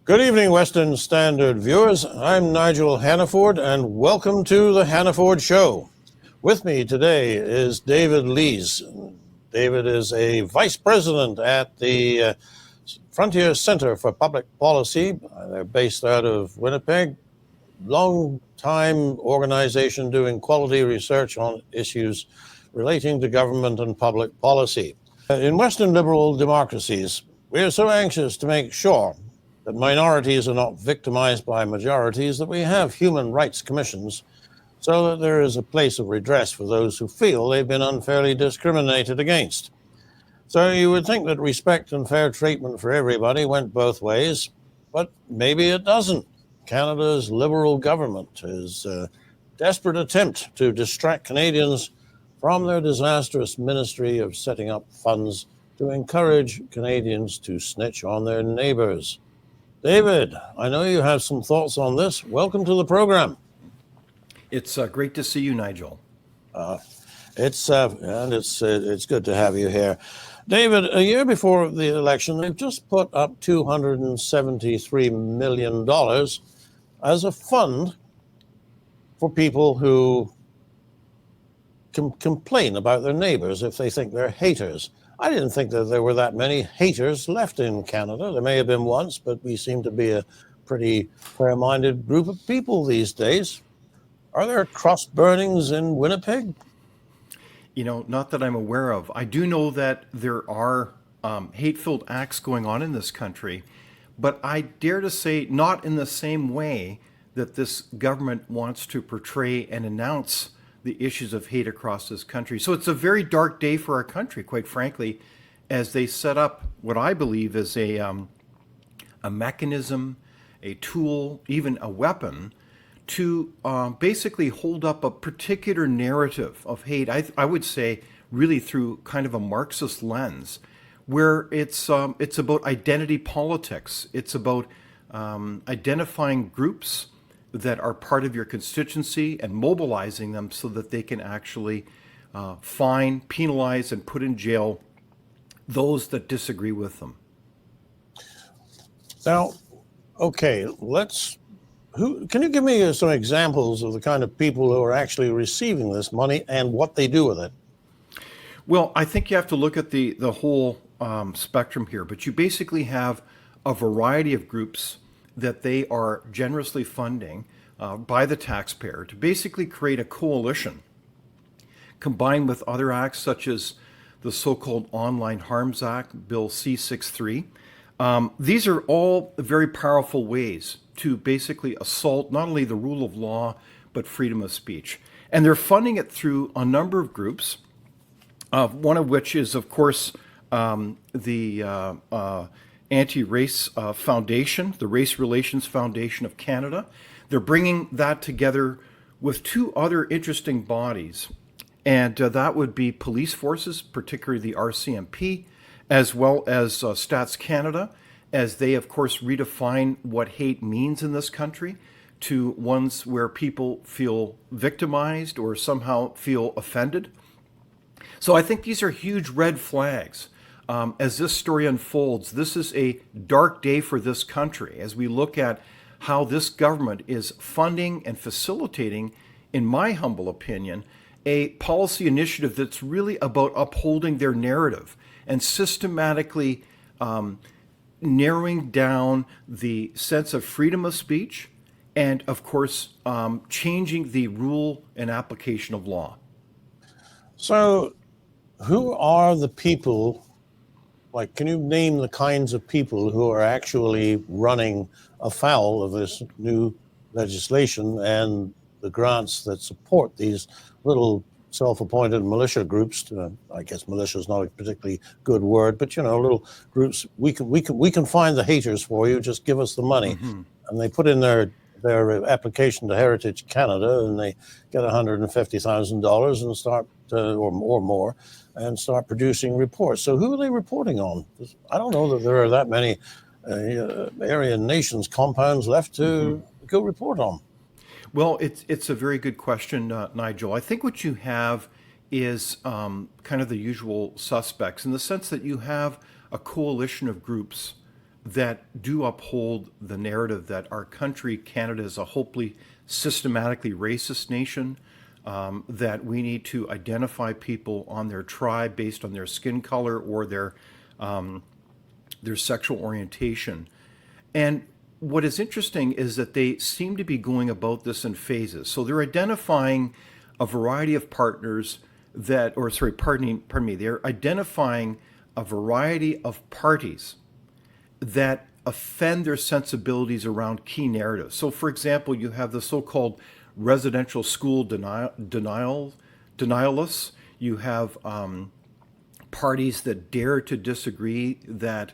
Good evening, Western Standard viewers. I'm Nigel Hannaford, and welcome to the Hannaford Show. With me today is David Leis. David is a vice president at the Frontier Center for Public Policy. They're based out of Winnipeg. Long-time organization doing quality research on issues relating to government and public policy. In Western liberal democracies, we are so anxious to make sure that minorities are not victimized by majorities that we have human rights commissions so that there is a place of redress for those who feel they've been unfairly discriminated against. So you would think that respect and fair treatment for everybody went both ways, but maybe it doesn't. Canada's Liberal government is a desperate attempt to distract Canadians from their disastrous ministry of setting up funds to encourage Canadians to snitch on their neighbors. David, I know you have some thoughts on this. Welcome to the program. It's great to see you, Nigel. It's good to have you here. David, a year before the election, they've just put up $273 million as a fund for people who can complain about their neighbors if they think they're haters. I didn't think that there were that many haters left in Canada. There may have been once, but we seem to be a pretty fair-minded group of people these days. Are there cross burnings in Winnipeg? You know, not that I'm aware of. I do know that there are hate-filled acts going on in this country, but I dare to say not in the same way that this government wants to portray and announce the issues of hate across this country. So it's a very dark day for our country, quite frankly, as they set up what I believe is a mechanism, a tool, even a weapon to basically hold up a particular narrative of hate. I would say really through kind of a Marxist lens, where it's about identity politics. It's about identifying groups that are part of your constituency and mobilizing them so that they can actually fine, penalize, and put in jail those that disagree with them. Now, okay, can you give me some examples of the kind of people who are actually receiving this money and what they do with it? Well, I think you have to look at the whole spectrum here, but you basically have a variety of groups that they are generously funding by the taxpayer to basically create a coalition combined with other acts such as the so-called Online Harms Act, Bill C-63. These are all very powerful ways to basically assault not only the rule of law, but freedom of speech. And they're funding it through a number of groups, one of which is, of course, the Anti-Race Foundation, the Race Relations Foundation of Canada. They're bringing that together with two other interesting bodies, and that would be police forces, particularly the RCMP, as well as Stats Canada, as they, of course, redefine what hate means in this country to ones where people feel victimized or somehow feel offended. So I think these are huge red flags. As this story unfolds, this is a dark day for this country as we look at how this government is funding and facilitating, in my humble opinion, a policy initiative that's really about upholding their narrative and systematically narrowing down the sense of freedom of speech and, of course, changing the rule and application of law. So who are the people? Like, can you name the kinds of people who are actually running afoul of this new legislation and the grants that support these little self-appointed militia groups? I guess militia is not a particularly good word, but little groups. We can find the haters for you. Just give us the money, and they put in their application to Heritage Canada, and they get $150,000 and start or more. And start producing reports. So who are they reporting on? I don't know that there are that many Aryan nations compounds left to go report on. Well, it's a very good question, Nigel. I think what you have is kind of the usual suspects in the sense that you have a coalition of groups that do uphold the narrative that our country, Canada, is a hopelessly systematically racist nation, that we need to identify people on their tribe based on their skin color or their sexual orientation. And what is interesting is that they seem to be going about this in phases. So they're identifying a variety of partners that, or sorry, pardon me, they're identifying a variety of parties that offend their sensibilities around key narratives. So, for example, you have the so-called residential school denialists. You have parties that dare to disagree that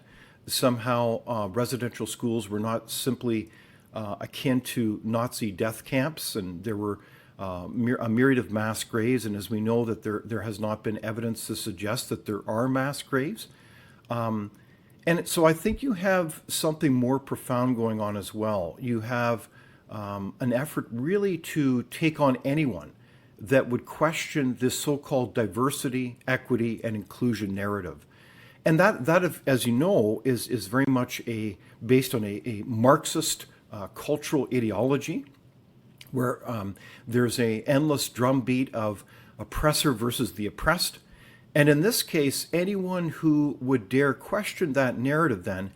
somehow residential schools were not simply akin to Nazi death camps, and there were a myriad of mass graves. And as we know, that there has not been evidence to suggest that there are mass graves. And so I think you have something more profound going on as well. You have an effort really to take on anyone that would question this so-called diversity, equity, and inclusion narrative. And that as you know, is very much based on a Marxist cultural ideology, where there's a endless drumbeat of oppressor versus the oppressed. And in this case, anyone who would dare question that narrative then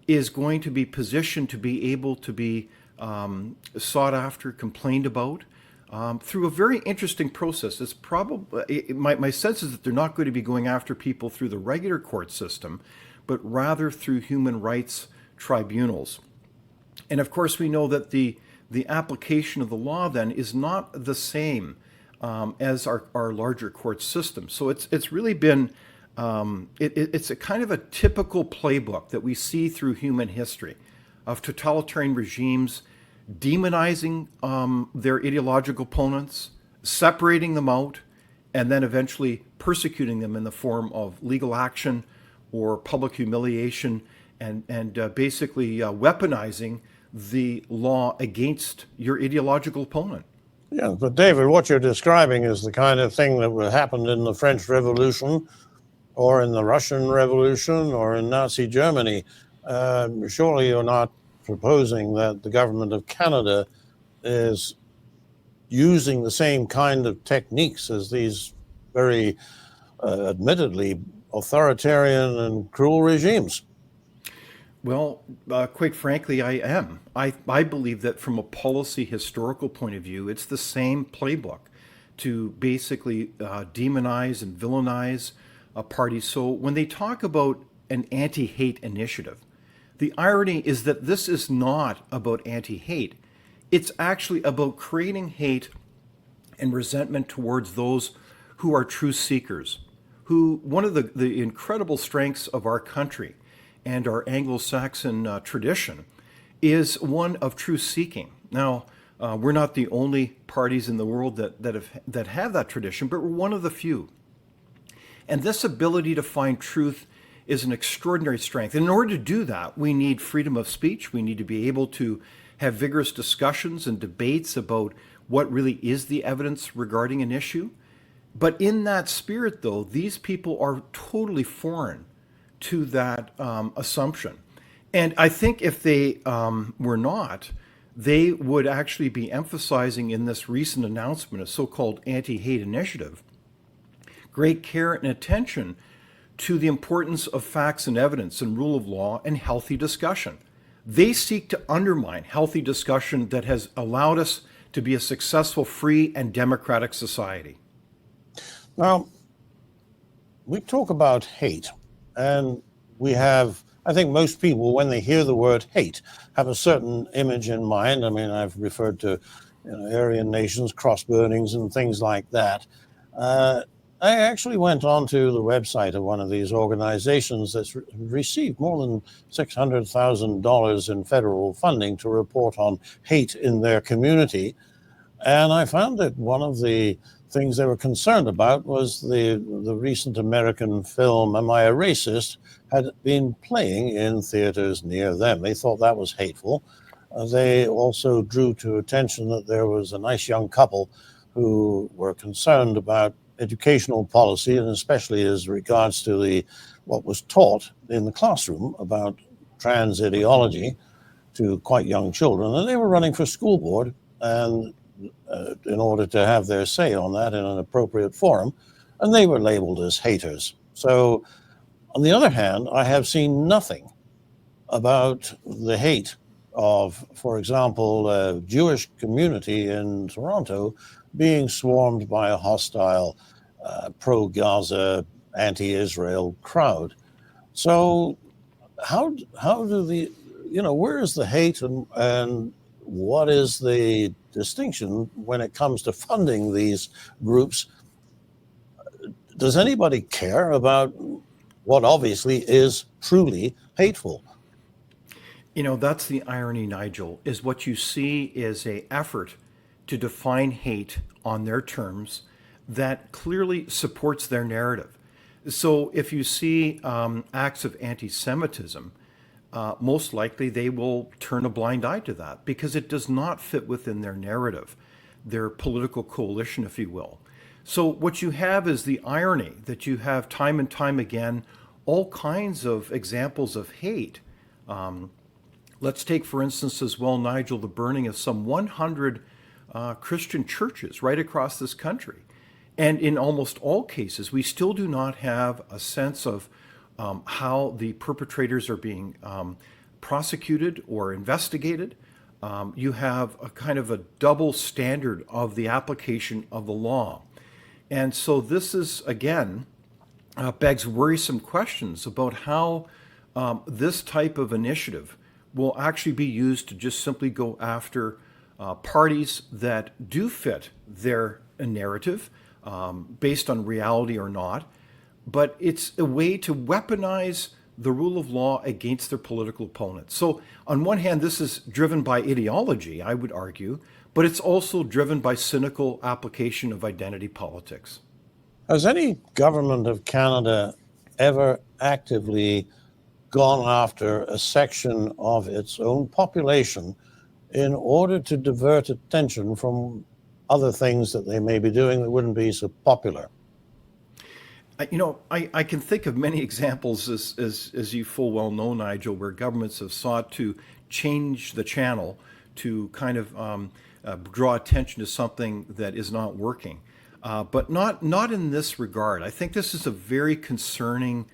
is going to be positioned to be able to be sought after, complained about, through a very interesting process. It's probably my sense is that they're not going to be going after people through the regular court system, but rather through human rights tribunals. And of course, we know that the application of the law then is not the same as our larger court system. So it's really been it's a kind of a typical playbook that we see through human history of totalitarian regimes demonizing their ideological opponents, separating them out, and then eventually persecuting them in the form of legal action or public humiliation, and basically weaponizing the law against your ideological opponent. Yeah, but David, what you're describing is the kind of thing that happened in the French Revolution or in the Russian Revolution or in Nazi Germany. Surely you're not proposing that the government of Canada is using the same kind of techniques as these very admittedly authoritarian and cruel regimes. Well, quite frankly, I am. I believe that from a policy historical point of view, it's the same playbook to basically demonize and villainize a party. So when they talk about an anti-hate initiative, the irony is that this is not about anti-hate. It's actually about creating hate and resentment towards those who are truth seekers, who one of the incredible strengths of our country and our Anglo-Saxon tradition is one of truth seeking. Now, we're not the only parties in the world that have that tradition, but we're one of the few. And this ability to find truth is an extraordinary strength. And in order to do that, we need freedom of speech. We need to be able to have vigorous discussions and debates about what really is the evidence regarding an issue. But in that spirit, though, these people are totally foreign to that assumption. And I think if they were not, they would actually be emphasizing in this recent announcement, a so-called anti-hate initiative, great care and attention to the importance of facts and evidence and rule of law and healthy discussion. They seek to undermine healthy discussion that has allowed us to be a successful, free, and democratic society. Now, we talk about hate, and we have, I think most people, when they hear the word hate, have a certain image in mind. I mean, I've referred to Aryan nations, cross burnings, and things like that. I actually went onto the website of one of these organizations that's received more than $600,000 in federal funding to report on hate in their community. And I found that one of the things they were concerned about was the recent American film, Am I a Racist?, had been playing in theaters near them. They thought that was hateful. They also drew to attention that there was a nice young couple who were concerned about educational policy, and especially as regards to what was taught in the classroom about trans ideology to quite young children, and they were running for school board, and in order to have their say on that in an appropriate forum, and they were labeled as haters. So, on the other hand, I have seen nothing about the hate of, for example, a Jewish community in Toronto being swarmed by a hostile pro-Gaza, anti-Israel crowd. So how do the, where is the hate, and what is the distinction when it comes to funding these groups? Does anybody care about what obviously is truly hateful? That's the irony, Nigel, is what you see is a effort to define hate on their terms that clearly supports their narrative. So if you see acts of anti-Semitism, most likely they will turn a blind eye to that because it does not fit within their narrative, their political coalition, if you will. So what you have is the irony that you have time and time again all kinds of examples of hate. Let's take, for instance, as well, Nigel, the burning of some 100 Christian churches right across this country. And in almost all cases, we still do not have a sense of how the perpetrators are being prosecuted or investigated. You have a kind of a double standard of the application of the law. And so this is, again, begs worrisome questions about how this type of initiative will actually be used to just simply go after parties that do fit their narrative, based on reality or not. But it's a way to weaponize the rule of law against their political opponents. So on one hand, this is driven by ideology, I would argue, but it's also driven by cynical application of identity politics. Has any government of Canada ever actively gone after a section of its own population in order to divert attention from other things that they may be doing that wouldn't be so popular? I can think of many examples, as you full well know, Nigel, where governments have sought to change the channel to kind of draw attention to something that is not working. But not in this regard. I think this is a very concerning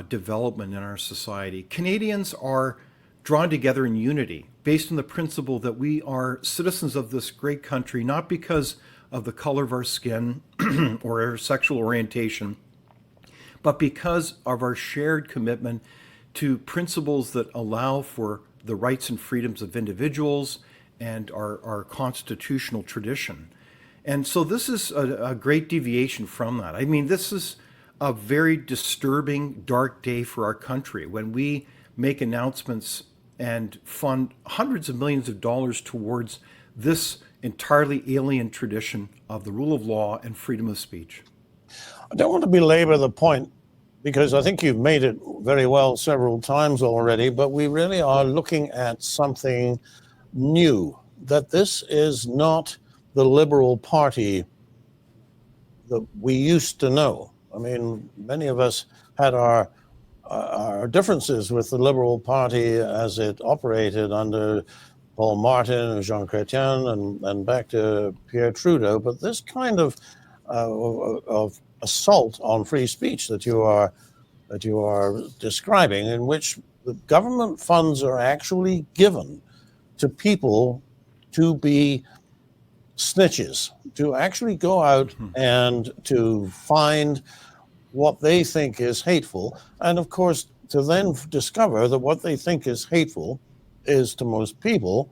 development in our society. Canadians are drawn together in unity based on the principle that we are citizens of this great country, not because of the color of our skin or our sexual orientation, but because of our shared commitment to principles that allow for the rights and freedoms of individuals and our constitutional tradition. And so this is a great deviation from that. I mean, this is a very disturbing, dark day for our country when we make announcements and fund hundreds of millions of dollars towards this entirely alien tradition of the rule of law and freedom of speech. I don't want to belabor the point because I think you've made it very well several times already, but we really are looking at something new, that this is not the Liberal Party that we used to know. I mean, many of us had our differences with the Liberal Party as it operated under Paul Martin, Jean Chrétien, and back to Pierre Trudeau. But this kind of assault on free speech that you are describing, in which the government funds are actually given to people to be snitches, to actually go out and to find what they think is hateful, and of course to then discover that what they think is hateful is, to most people,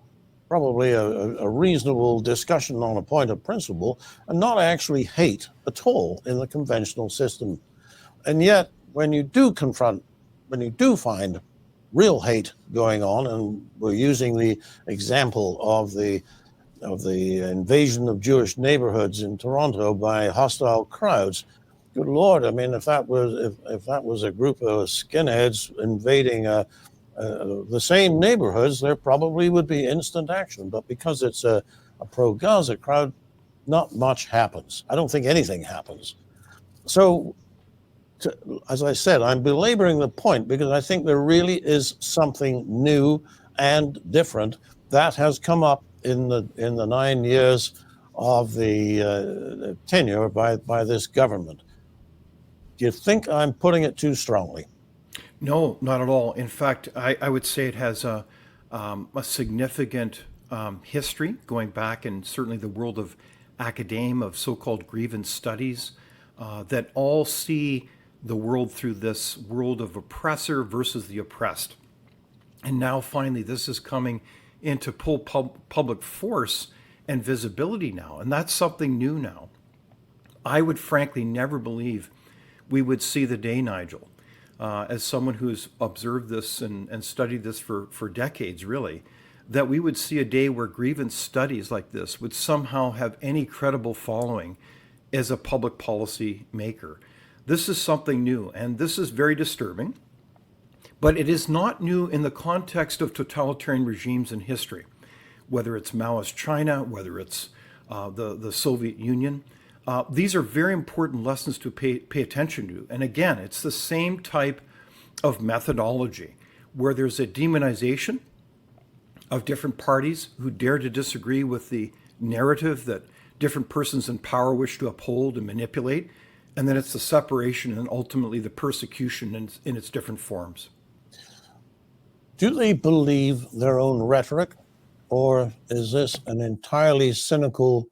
probably a reasonable discussion on a point of principle, and not actually hate at all in the conventional system. And yet, when you do find real hate going on, and we're using the example of the invasion of Jewish neighborhoods in Toronto by hostile crowds, good Lord! I mean, if that was a group of skinheads invading the same neighborhoods, there probably would be instant action. But because it's a pro-Gaza crowd, not much happens. I don't think anything happens. So as I said, I'm belaboring the point because I think there really is something new and different that has come up in the 9 years of the tenure by this government. Do you think I'm putting it too strongly? No, not at all. In fact, I would say it has a significant history going back, and certainly the world of academia, of so-called grievance studies, that all see the world through this world of oppressor versus the oppressed. And now finally, this is coming into full public force and visibility now. And that's something new now. I would frankly never believe we would see the day, Nigel, as someone who's observed this and studied this for decades, really, that we would see a day where grievance studies like this would somehow have any credible following as a public policy maker. This is something new, and this is very disturbing. But it is not new in the context of totalitarian regimes in history, whether it's Maoist China, whether it's the Soviet Union. These are very important lessons to pay attention to. And again, it's the same type of methodology where there's a demonization of different parties who dare to disagree with the narrative that different persons in power wish to uphold and manipulate. And then it's the separation and ultimately the persecution in its different forms. Do they believe their own rhetoric, or is this an entirely cynical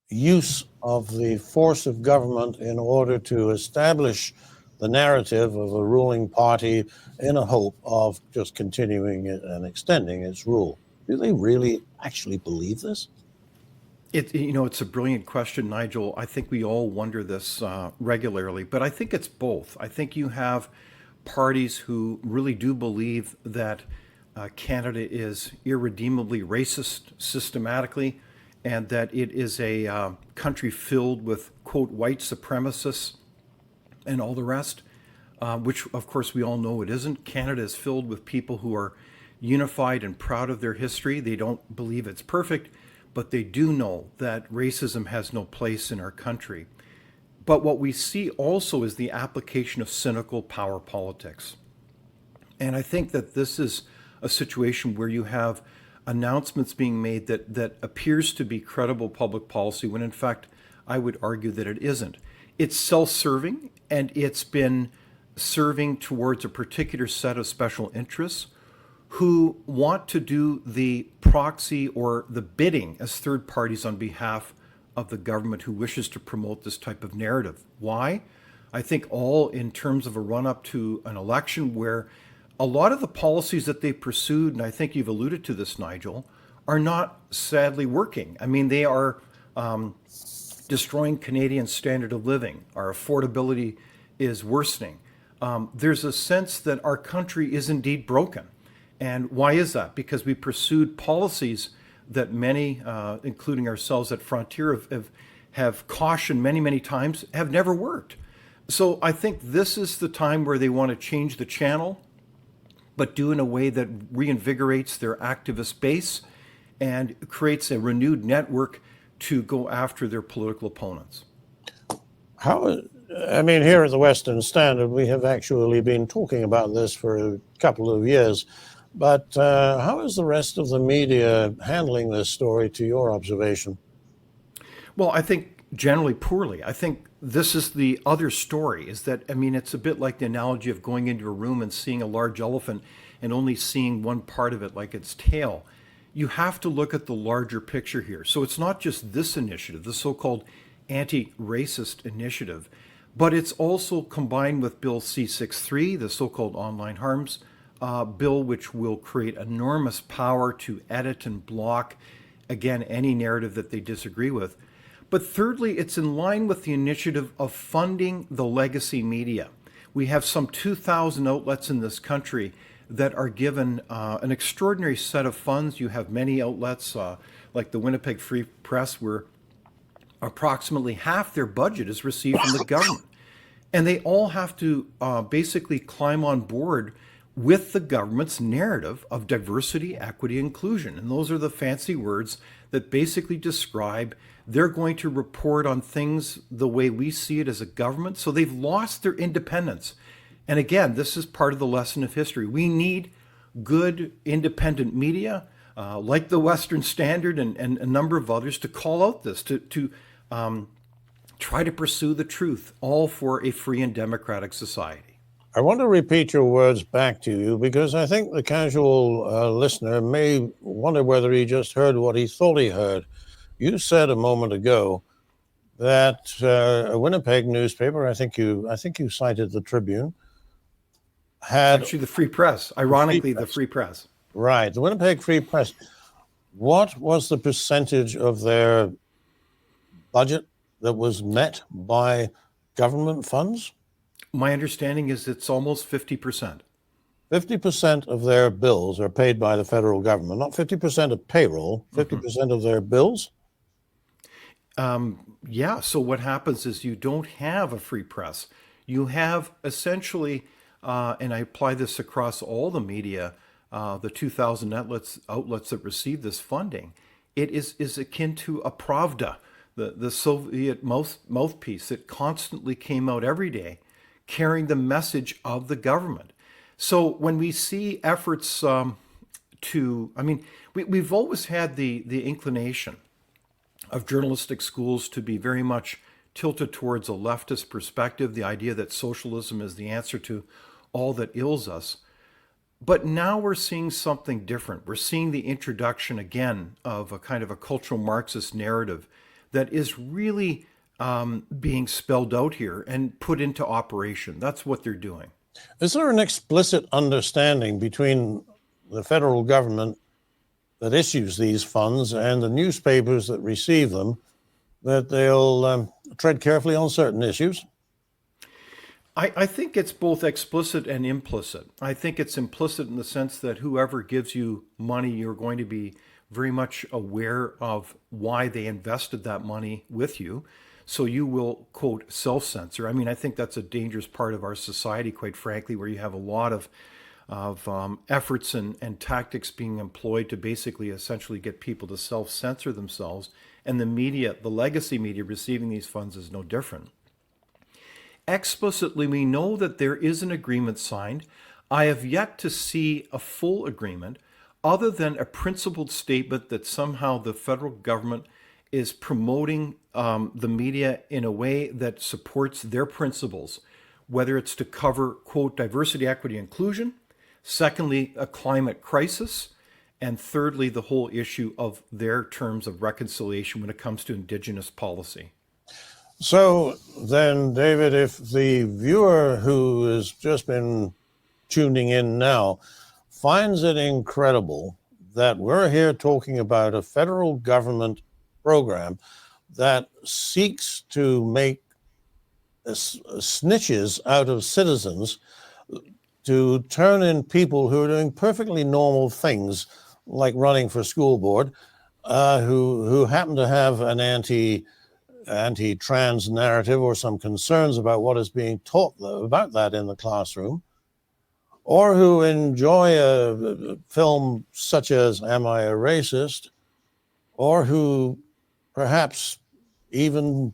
use of the force of government in order to establish the narrative of a ruling party in a hope of just continuing it and extending its rule? Do they really actually believe this? It's a brilliant question, Nigel. I think we all wonder this regularly, but I think it's both. I think you have parties who really do believe that Canada is irredeemably racist systematically, and that it is a country filled with, quote, white supremacists and all the rest, which of course we all know it isn't. Canada is filled with people who are unified and proud of their history. They don't believe it's perfect, but they do know that racism has no place in our country. But what we see also is the application of cynical power politics. And I think that this is a situation where you have announcements being made that appears to be credible public policy, when in fact, I would argue that it isn't. It's self-serving, and it's been serving towards a particular set of special interests who want to do the proxy or the bidding as third parties on behalf of the government who wishes to promote this type of narrative. Why? I think all in terms of a run-up to an election where a lot of the policies that they pursued, and I think you've alluded to this, Nigel, are not sadly working. I mean, they are destroying Canadian standard of living. Our affordability is worsening. There's a sense that our country is indeed broken. And why is that? Because we pursued policies that many, including ourselves at Frontier, have cautioned many, many times have never worked. So I think this is the time where they want to change the channel, but do in a way that reinvigorates their activist base and creates a renewed network to go after their political opponents. Here at the Western Standard, we have actually been talking about this for a couple of years. But how is the rest of the media handling this story, to your observation? Well, I think generally poorly. I think this is the other story, is that, it's a bit like the analogy of going into a room and seeing a large elephant and only seeing one part of it, like its tail. You have to look at the larger picture here. So it's not just this initiative, the so-called anti-racist initiative, but it's also combined with Bill C-63, the so-called online harms bill, which will create enormous power to edit and block, again, any narrative that they disagree with. But thirdly, it's in line with the initiative of funding the legacy media. We have some 2,000 outlets in this country that are given an extraordinary set of funds. You have many outlets like the Winnipeg Free Press, where approximately half their budget is received from the government. And they all have to basically climb on board with the government's narrative of diversity, equity, inclusion. And those are the fancy words that basically describe they're going to report on things the way we see it as a government. So they've lost their independence. And again, this is part of the lesson of history. We need good independent media, like the Western Standard and a number of others, to call out this, to try to pursue the truth, all for a free and democratic society. I want to repeat your words back to you because I think the casual listener may wonder whether he just heard what he thought he heard. You said a moment ago that a Winnipeg newspaper, I think you cited the Tribune, had actually the Free Press, ironically, the Free Press. Right, the Winnipeg Free Press. What was the percentage of their budget that was met by government funds? My understanding is it's almost 50%. 50% of their bills are paid by the federal government, not 50% of payroll, 50% of their bills? Yeah, so what happens is you don't have a free press. You have essentially, and I apply this across all the media, the 2,000 outlets that receive this funding, it is akin to a Pravda, the Soviet mouthpiece that constantly came out every day carrying the message of the government. So when we see efforts we've always had the inclination of journalistic schools to be very much tilted towards a leftist perspective, the idea that socialism is the answer to all that ails us. But now we're seeing something different. We're seeing the introduction again of a kind of a cultural Marxist narrative that is really being spelled out here and put into operation. That's what they're doing. Is there an explicit understanding between the federal government that issues these funds and the newspapers that receive them that they'll tread carefully on certain issues? I think it's both explicit and implicit. I think it's implicit in the sense that whoever gives you money, you're going to be very much aware of why they invested that money with you. So you will, quote, self-censor. I mean, I think that's a dangerous part of our society, quite frankly, where you have a lot of efforts and tactics being employed to basically essentially get people to self-censor themselves. And the media, the legacy media receiving these funds is no different. Explicitly, we know that there is an agreement signed. I have yet to see a full agreement other than a principled statement that somehow the federal government is promoting the media in a way that supports their principles, whether it's to cover, quote, diversity, equity, inclusion, secondly, a climate crisis, and thirdly, the whole issue of their terms of reconciliation when it comes to Indigenous policy. So then, David, if the viewer who has just been tuning in now finds it incredible that we're here talking about a federal government program that seeks to make snitches out of citizens, to turn in people who are doing perfectly normal things like running for school board, who happen to have an anti-trans narrative or some concerns about what is being taught about that in the classroom, or who enjoy a film such as Am I a Racist, or who perhaps even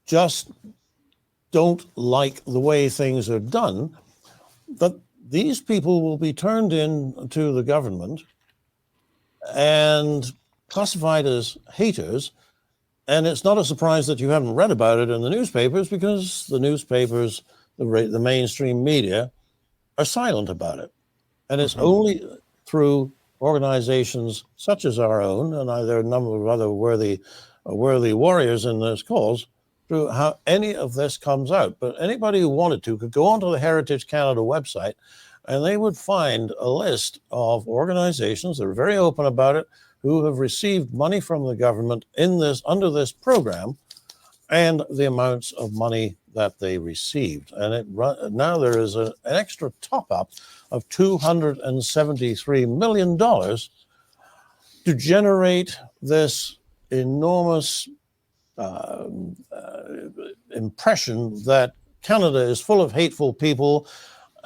just don't like the way things are done, that these people will be turned in to the government and classified as haters. And it's not a surprise that you haven't read about it in the newspapers, because the newspapers, the mainstream media, are silent about it. And it's only through organizations such as our own, and there are a number of other worthy warriors in this cause, through how any of this comes out. But anybody who wanted to could go onto the Heritage Canada website, and they would find a list of organizations that are very open about it, who have received money from the government under this program, and the amounts of money that they received. And now there is an extra top-up of $273 million to generate this enormous impression that Canada is full of hateful people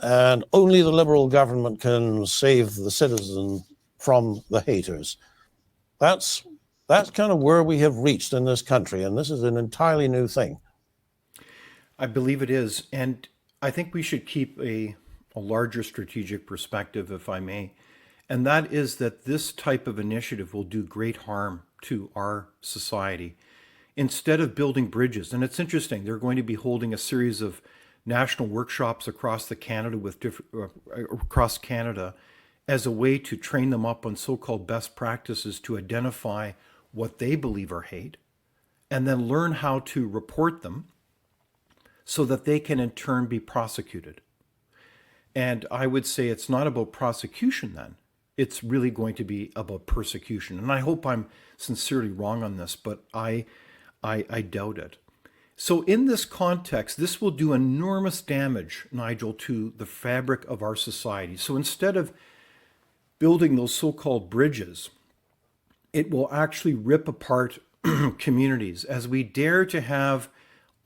and only the Liberal government can save the citizen from the haters. That's kind of where we have reached in this country, and this is an entirely new thing. I believe it is. And I think we should keep a larger strategic perspective, if I may. And that is that this type of initiative will do great harm to our society. Instead of building bridges, and it's interesting, they're going to be holding a series of national workshops across across Canada as a way to train them up on so-called best practices to identify what they believe are hate, and then learn how to report them so that they can in turn be prosecuted. And I would say it's not about prosecution then. It's really going to be about persecution. And I hope I'm sincerely wrong on this, but I doubt it. So in this context, this will do enormous damage, Nigel, to the fabric of our society. So instead of building those so-called bridges, it will actually rip apart communities as we dare to have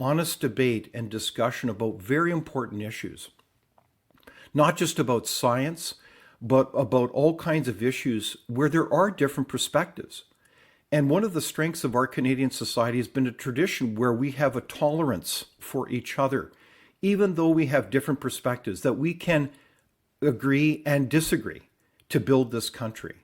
honest debate and discussion about very important issues. Not just about science, but about all kinds of issues where there are different perspectives. And one of the strengths of our Canadian society has been a tradition where we have a tolerance for each other, even though we have different perspectives, that we can agree and disagree to build this country.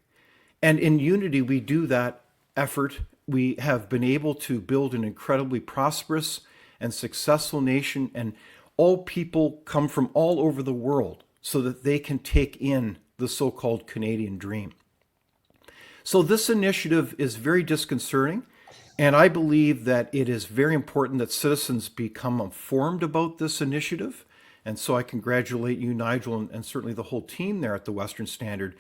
And in unity, we do that effort. We have been able to build an incredibly prosperous and successful nation, and all people come from all over the world so that they can take in the so-called Canadian dream. So this initiative is very disconcerting, and I believe that it is very important that citizens become informed about this initiative. And so I congratulate you, Nigel, and certainly the whole team there at the Western Standard,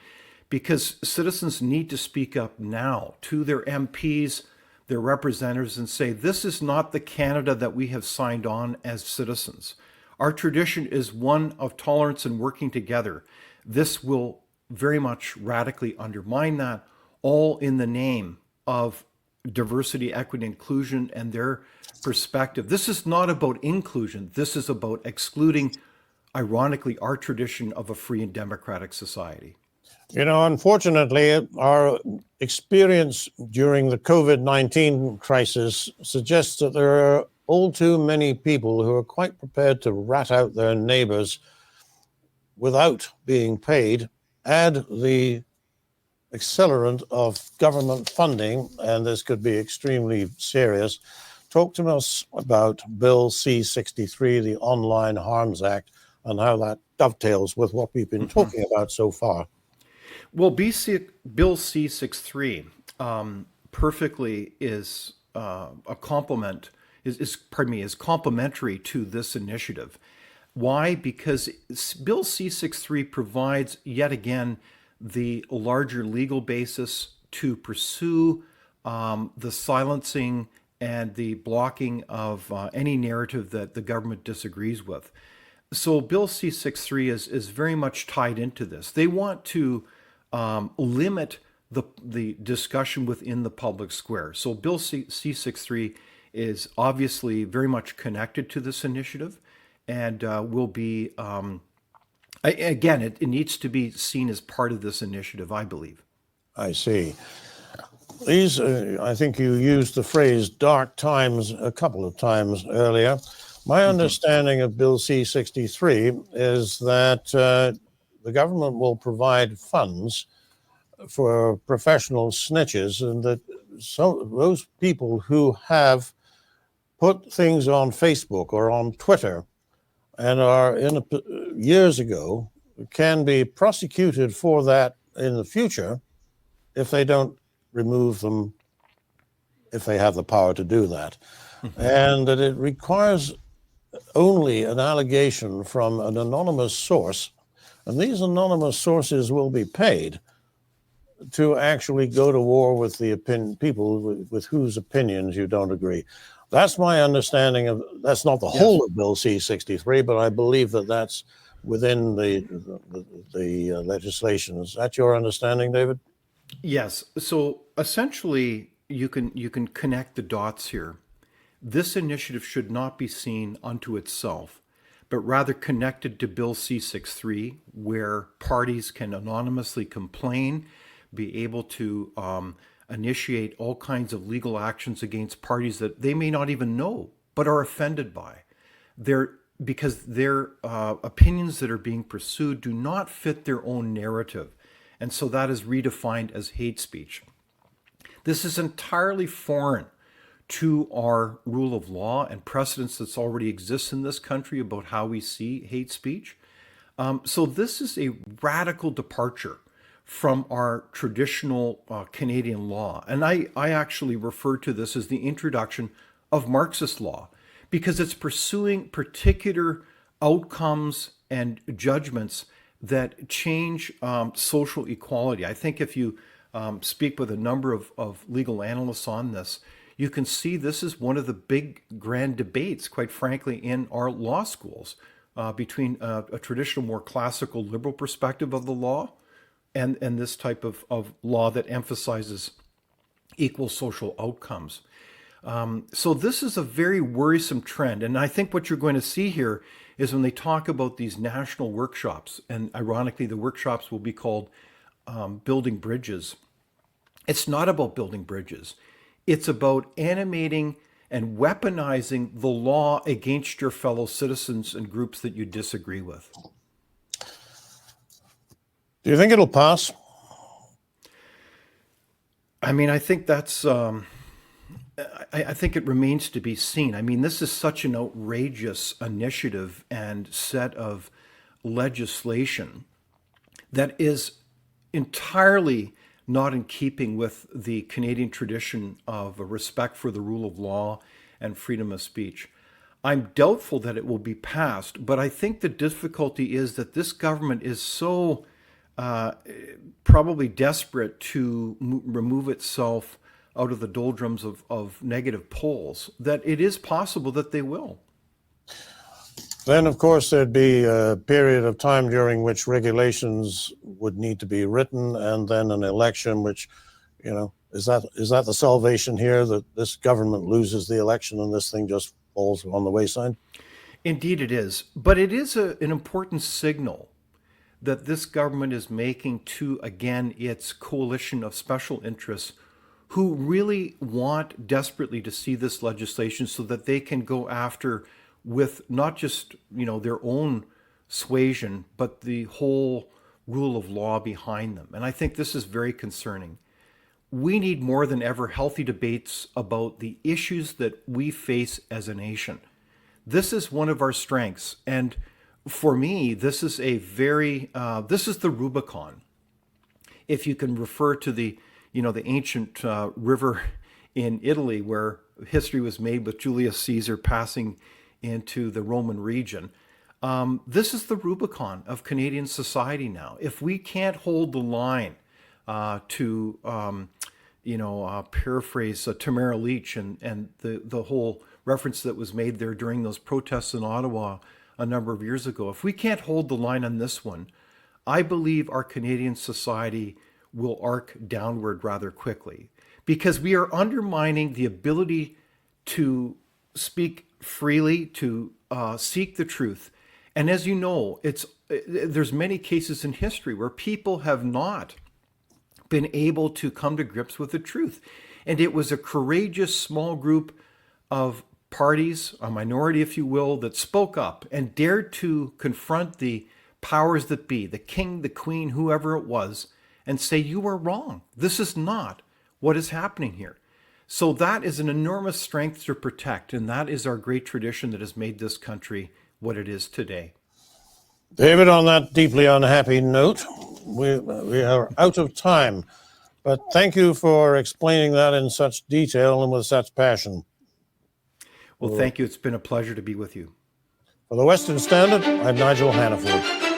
because citizens need to speak up now to their MPs, their representatives, and say, this is not the Canada that we have signed on as citizens. Our tradition is one of tolerance and working together. This will very much radically undermine that, all in the name of diversity, equity, inclusion, and their perspective. This is not about inclusion. This is about excluding, ironically, our tradition of a free and democratic society. You know, unfortunately, our experience during the COVID-19 crisis suggests that there are all too many people who are quite prepared to rat out their neighbors without being paid. Add the accelerant of government funding, and this could be extremely serious. Talk to us about Bill C-63, the Online Harms Act, and how that dovetails with what we've been talking about so far. Well, Bill C-63 perfectly is a complement, is complementary to this initiative. Why? Because Bill C-63 provides, yet again, the larger legal basis to pursue the silencing and the blocking of any narrative that the government disagrees with. So Bill C-63 is very much tied into this. They want to limit the discussion within the public square. So Bill C-63 is obviously very much connected to this initiative, and will be, again, it needs to be seen as part of this initiative, I believe. I see. These, I think you used the phrase dark times a couple of times earlier. My understanding of Bill C-63 is that the government will provide funds for professional snitches, and that those people who have put things on Facebook or on Twitter and are years ago can be prosecuted for that in the future if they don't remove them, if they have the power to do that. And that it requires only an allegation from an anonymous source, and these anonymous sources will be paid to actually go to war with the people with whose opinions you don't agree. That's my understanding of, that's not the whole of Bill C-63, but I believe that that's within the legislation. Is that your understanding, David? Yes. So essentially, you can connect the dots here. This initiative should not be seen unto itself, but rather connected to Bill C-63, where parties can anonymously complain, be able to initiate all kinds of legal actions against parties that they may not even know, but are offended by. Because their opinions that are being pursued do not fit their own narrative. And so that is redefined as hate speech. This is entirely foreign to our rule of law and precedents that already exists in this country about how we see hate speech. So this is a radical departure from our traditional Canadian law. And I actually refer to this as the introduction of Marxist law, because it's pursuing particular outcomes and judgments that change social equality. I think if you speak with a number of legal analysts on this, you can see this is one of the big grand debates, quite frankly, in our law schools between a traditional, more classical liberal perspective of the law and this type of law that emphasizes equal social outcomes. So this is a very worrisome trend. And I think what you're going to see here is when they talk about these national workshops, and ironically, the workshops will be called building bridges. It's not about building bridges. It's about animating and weaponizing the law against your fellow citizens and groups that you disagree with. Do you think it'll pass? I mean, I think that's, I think it remains to be seen. I mean, this is such an outrageous initiative and set of legislation that is entirely not in keeping with the Canadian tradition of a respect for the rule of law and freedom of speech. I'm doubtful that it will be passed, but I think the difficulty is that this government is so probably desperate to remove itself out of the doldrums of negative polls that it is possible that they will. Then, of course, there'd be a period of time during which regulations would need to be written, and then an election, which, is that the salvation here, that this government loses the election and this thing just falls on the wayside? Indeed it is. But it is an important signal that this government is making to, again, its coalition of special interests who really want desperately to see this legislation so that they can go after with not just, their own suasion, but the whole rule of law behind them. And I think this is very concerning. We need more than ever healthy debates about the issues that we face as a nation. This is one of our strengths. And for me, this is this is the Rubicon. If you can refer to the ancient river in Italy where history was made with Julius Caesar passing into the Roman region. This is the Rubicon of Canadian society now. If we can't hold the line to paraphrase Tamara Leach and the whole reference that was made there during those protests in Ottawa a number of years ago, if we can't hold the line on this one, I believe our Canadian society will arc downward rather quickly, because we are undermining the ability to speak freely, to seek the truth. And as you know, there's many cases in history where people have not been able to come to grips with the truth. And it was a courageous small group of parties, a minority, if you will, that spoke up and dared to confront the powers that be, the king, the queen, whoever it was, and say, you are wrong. This is not what is happening here. So that is an enormous strength to protect, and that is our great tradition that has made this country what it is today. David, on that deeply unhappy note, we are out of time. But thank you for explaining that in such detail and with such passion. Well, thank you. It's been a pleasure to be with you. For the Western Standard, I'm Nigel Hannaford.